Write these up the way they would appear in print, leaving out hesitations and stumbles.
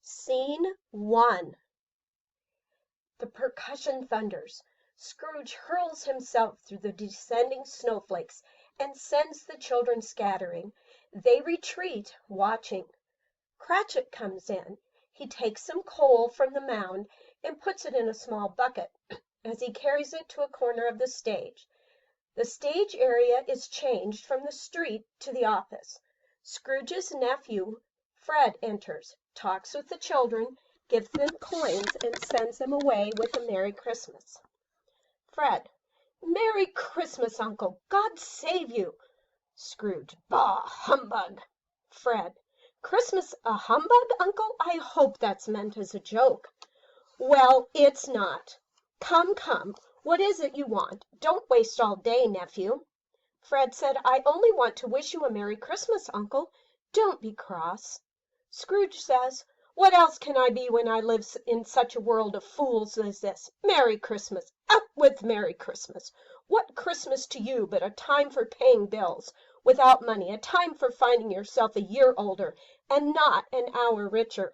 Scene 1. The percussion thunders. Scrooge hurls himself through the descending snowflakes and sends the children scattering. They retreat, watching. Cratchit comes in. He takes some coal from the mound and puts it in a small bucket as he carries it to a corner of the stage. The stage area is changed from the street to the office. Scrooge's nephew, Fred, enters, talks with the children, gives them coins, and sends them away with a Merry Christmas. Fred. Merry Christmas, Uncle. God save you. Scrooge. Bah, humbug. Fred. Christmas a humbug, Uncle? I hope that's meant as a joke. Well, it's not. Come, come. What is it you want? Don't waste all day, nephew. Fred said, I only want to wish you a Merry Christmas, Uncle. Don't be cross. Scrooge says, what else can I be when I live in such a world of fools as this? Merry Christmas! Out with Merry Christmas! What Christmas to you but a time for paying bills without money, a time for finding yourself a year older and not an hour richer?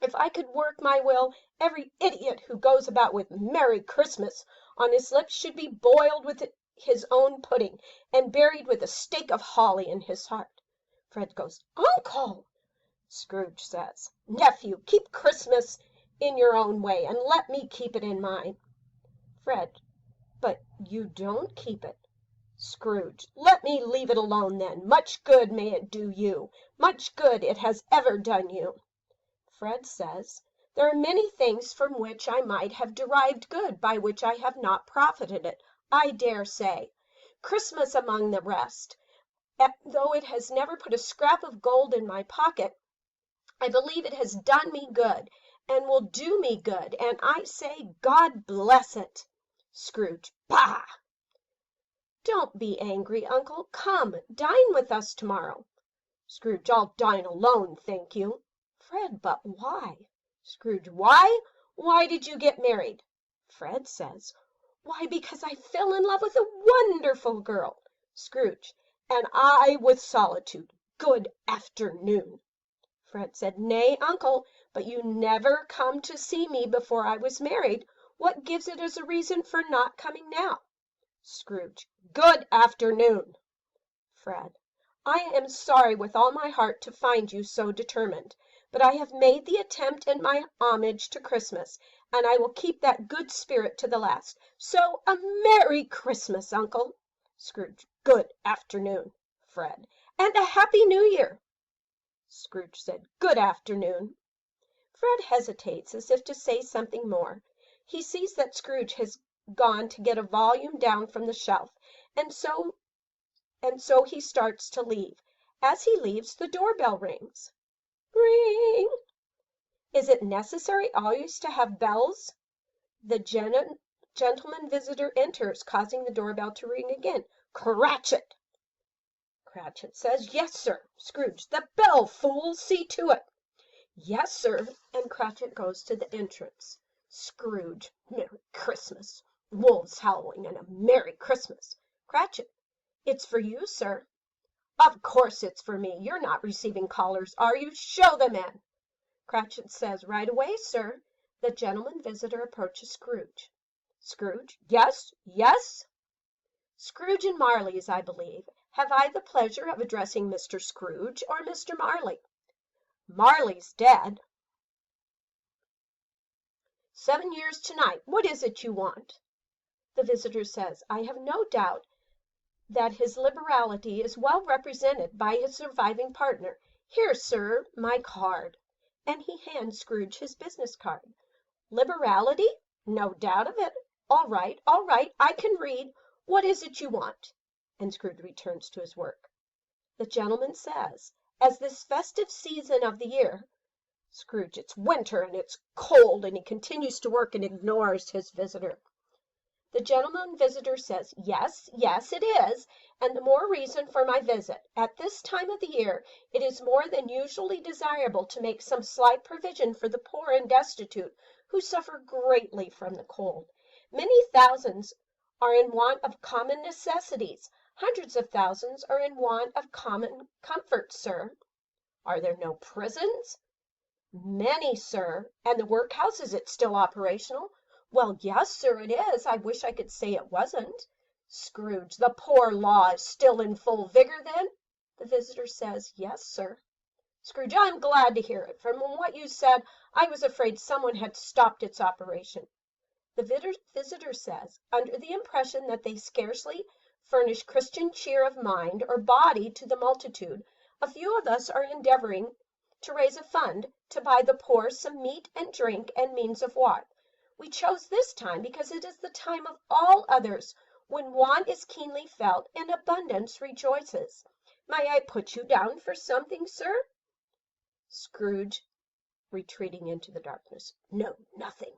If I could work my will, every idiot who goes about with Merry Christmas on his lips should be boiled with his own pudding and buried with a stake of holly in his heart. Fred goes, Uncle! Scrooge says, nephew, keep Christmas in your own way, and let me keep it in mine. Fred, but you don't keep it. Scrooge, let me leave it alone then. Much good may it do you. Much good it has ever done you. Fred says, there are many things from which I might have derived good, by which I have not profited it, I dare say. Christmas among the rest. Though it has never put a scrap of gold in my pocket, I believe it has done me good, and will do me good, and I say, God bless it. Scrooge. Bah! Don't be angry, Uncle. Come, dine with us tomorrow. Scrooge. I'll dine alone, thank you. Fred. But why? Scrooge. Why? Why did you get married? Fred says, why, because I fell in love with a wonderful girl. Scrooge. And I with solitude. Good afternoon. Fred said, nay, Uncle, but you never come to see me before I was married. What gives it as a reason for not coming now? Scrooge. Good afternoon. Fred. I am sorry with all my heart to find you so determined, but I have made the attempt in my homage to Christmas, and I will keep that good spirit to the last. So a Merry Christmas, Uncle. Scrooge. Good afternoon. Fred. And a Happy New Year. Scrooge said, good afternoon. Fred hesitates as if to say something more. He sees that Scrooge has gone to get a volume down from the shelf, and so he starts to leave. As he leaves, the doorbell rings. Ring! Is it necessary always to have bells? The gentleman visitor enters, causing the doorbell to ring again. Cratchit! Cratchit says, yes, sir. Scrooge, the bell, fool, see to it. Yes, sir, and Cratchit goes to the entrance. Scrooge, Merry Christmas. Wolves howling and a Merry Christmas. Cratchit, it's for you, sir. Of course it's for me. You're not receiving callers, are you? Show them in. Cratchit says, right away, sir. The gentleman visitor approaches Scrooge. Scrooge, yes, yes. Scrooge and Marley's, I believe. Have I the pleasure of addressing Mr. Scrooge or Mr. Marley? Marley's dead. 7 years tonight. What is it you want? The visitor says, I have no doubt that his liberality is well represented by his surviving partner. Here, sir, my card. And he hands Scrooge his business card. Liberality? No doubt of it. All right, I can read. What is it you want? And Scrooge returns to his work. The gentleman says, as this festive season of the year, Scrooge, it's winter and it's cold, and he continues to work and ignores his visitor. The gentleman visitor says, yes, it is, and the more reason for my visit. At this time of the year, it is more than usually desirable to make some slight provision for the poor and destitute who suffer greatly from the cold. Many thousands are in want of common necessities. Hundreds of thousands are in want of common comforts, sir. Are there no prisons? Many, sir. And the workhouse, is it still operational? Well, yes, sir, it is. I wish I could say it wasn't. Scrooge. The poor law is still in full vigor, then? The visitor says, yes, sir. Scrooge. I'm glad to hear it. From what you said, I was afraid someone had stopped its operation. The visitor says, under the impression that they scarcely furnish Christian cheer of mind or body to the multitude, a few of us are endeavoring to raise a fund to buy the poor some meat and drink and means of warmth. We chose this time because it is the time of all others when want is keenly felt and abundance rejoices. May I put you down for something, sir? Scrooge, retreating into the darkness. No, nothing.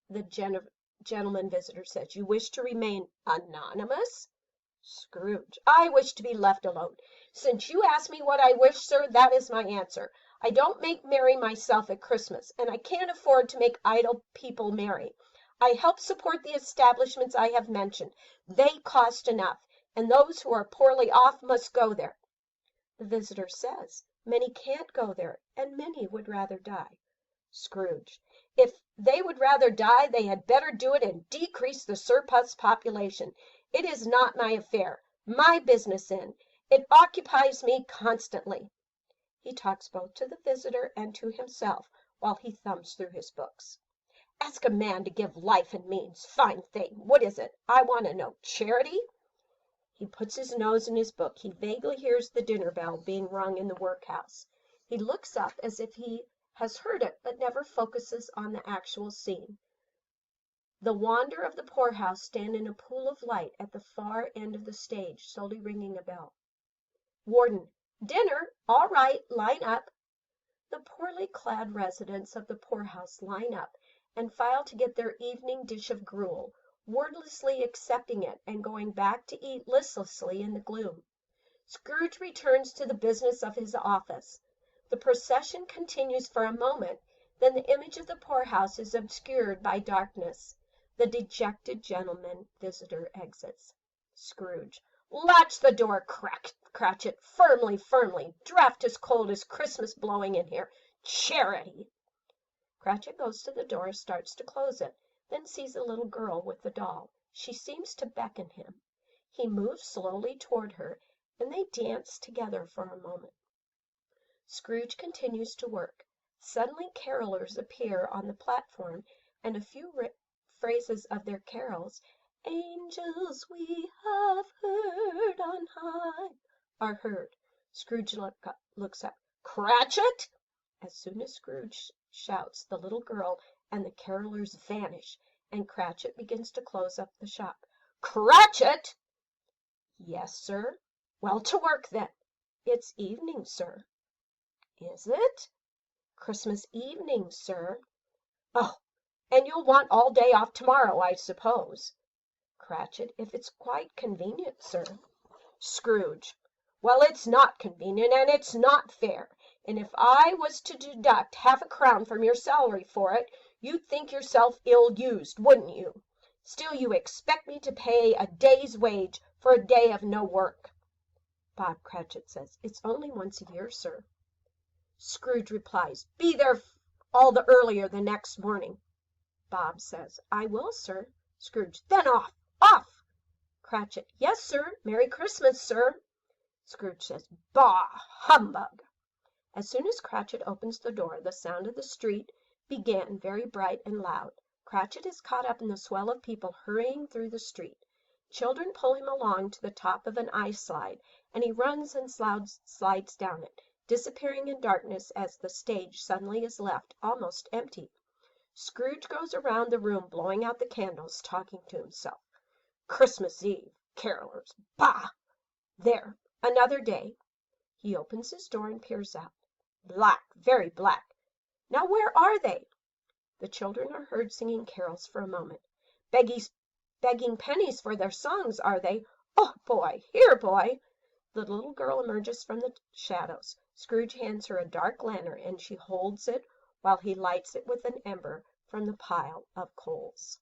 The gentleman visitor says, you wish to remain anonymous? Scrooge. I wish to be left alone. Since you ask me what I wish, sir, that is my answer. I don't make merry myself at Christmas, and I can't afford to make idle people merry. I help support the establishments I have mentioned. They cost enough, and those who are poorly off must go there. The visitor says, many can't go there, and many would rather die. Scrooge. If they would rather die, they had better do it and decrease the surplus population. It is not my affair, my business in. It occupies me constantly. He talks both to the visitor and to himself while he thumbs through his books. Ask a man to give life and means. Fine thing. What is it? I want to know. Charity? He puts his nose in his book. He vaguely hears the dinner bell being rung in the workhouse. He looks up as if he has heard it, but never focuses on the actual scene. The wanderer of the poorhouse stand in a pool of light at the far end of the stage, slowly ringing a bell. Warden. Dinner. All right. Line up. The poorly clad residents of the poorhouse line up and file to get their evening dish of gruel, wordlessly accepting it and going back to eat listlessly in the gloom. Scrooge returns to the business of his office. The procession continues for a moment, then the image of the poorhouse is obscured by darkness. The dejected gentleman visitor exits. Scrooge. Latch the door, Cratchit. Firmly, firmly. Draught as cold as Christmas blowing in here. Charity. Cratchit goes to the door, starts to close it, then sees a little girl with the doll. She seems to beckon him. He moves slowly toward her, and they dance together for a moment. Scrooge continues to work. Suddenly carolers appear on the platform, and a few phrases of their carols, "Angels we have heard on high," are heard. Scrooge looks up. Cratchit! As soon as Scrooge shouts, the little girl and the carolers vanish, and Cratchit begins to close up the shop. Cratchit! Yes, sir. Well, to work then. It's evening, sir. Is it? Christmas evening, sir. Oh, and you'll want all day off tomorrow, I suppose. Cratchit. If it's quite convenient, sir. Scrooge. Well, it's not convenient, and it's not fair. And if I was to deduct half-a-crown from your salary for it, you'd think yourself ill-used, wouldn't you? Still, you expect me to pay a day's wage for a day of no work. Bob Cratchit says, it's only once a year, sir. Scrooge replies, be there all the earlier the next morning. Bob says, I will, sir. Scrooge, then off, off. Cratchit, yes, sir. Merry Christmas, sir. Scrooge says, bah, humbug. As soon as Cratchit opens the door, the sound of the street began, very bright and loud. Cratchit is caught up in the swell of people hurrying through the street. Children pull him along to the top of an ice slide, and he runs and slides down it, disappearing in darkness as the stage suddenly is left almost empty. Scrooge goes around the room blowing out the candles, talking to himself. Christmas Eve, carolers, bah! There, another day. He opens his door and peers out. Black, very black. Now where are they? The children are heard singing carols for a moment. Begging pennies for their songs, are they? Oh, boy! Here, boy! The little girl emerges from the shadows. Scrooge hands her a dark lantern, and she holds it while he lights it with an ember from the pile of coals.